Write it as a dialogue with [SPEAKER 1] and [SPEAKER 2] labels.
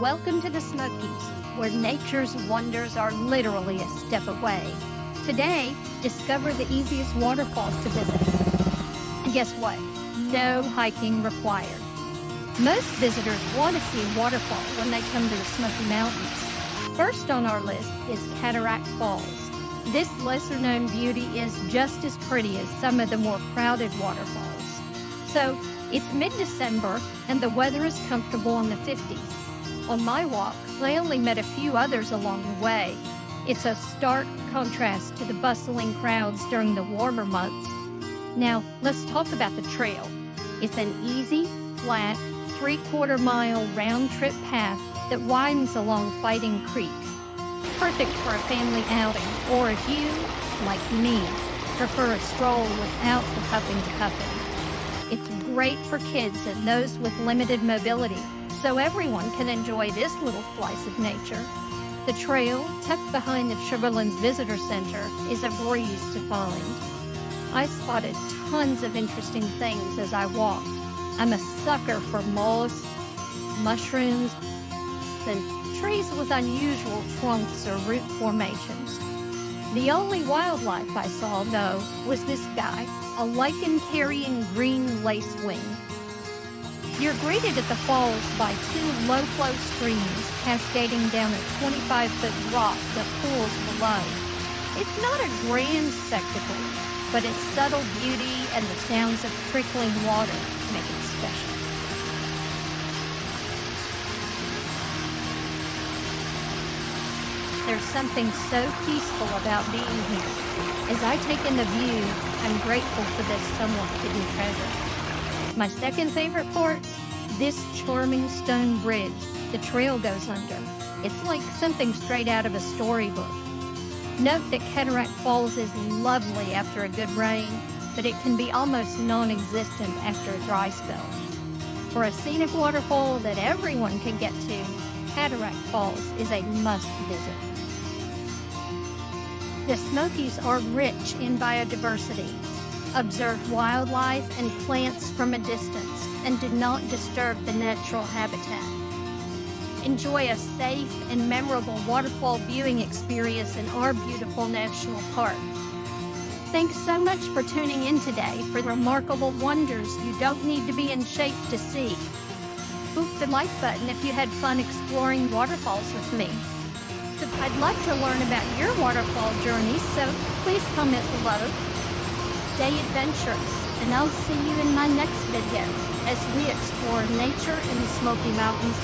[SPEAKER 1] Welcome to the Smokies, where nature's wonders are literally a step away. Today, discover the easiest waterfalls to visit. And guess what? No hiking required. Most visitors want to see a waterfall when they come to the Smoky Mountains. First on our list is Cataract Falls. This lesser-known beauty is just as pretty as some of the more crowded waterfalls. So, it's mid-December and the weather is comfortable in the 50s. On my walk, I only met a few others along the way. It's a stark contrast to the bustling crowds during the warmer months. Now, let's talk about the trail. It's an easy, flat, 3/4-mile round-trip path that winds along Fighting Creek. Perfect for a family outing, or if you, like me, prefer a stroll without the huffing. It's great for kids and those with limited mobility, so everyone can enjoy this little slice of nature. The trail, tucked behind the Sugarlands Visitor Center, is a breeze to find. I spotted tons of interesting things as I walked. I'm a sucker for mollusks, mushrooms, and trees with unusual trunks or root formations. The only wildlife I saw, though, was this guy, a lichen-carrying green lacewing. You're greeted at the falls by two low-flow streams cascading down a 25-foot drop that pools below. It's not a grand spectacle, but its subtle beauty and the sounds of trickling water make it special. There's something so peaceful about being here. As I take in the view, I'm grateful for this somewhat hidden treasure. My second favorite part? This charming stone bridge the trail goes under. It's like something straight out of a storybook. Note that Cataract Falls is lovely after a good rain, but it can be almost non-existent after a dry spell. For a scenic waterfall that everyone can get to, Cataract Falls is a must-visit. The Smokies are rich in biodiversity. Observe wildlife and plants from a distance and do not disturb the natural habitat. Enjoy a safe and memorable waterfall viewing experience in our beautiful national park. Thanks so much for tuning in today for remarkable wonders you don't need to be in shape to see. Boop the like button if you had fun exploring waterfalls with me. I'd like to learn about your waterfall journey, so please comment below. Stay adventurous, and I'll see you in my next video as we explore nature in the Smoky Mountains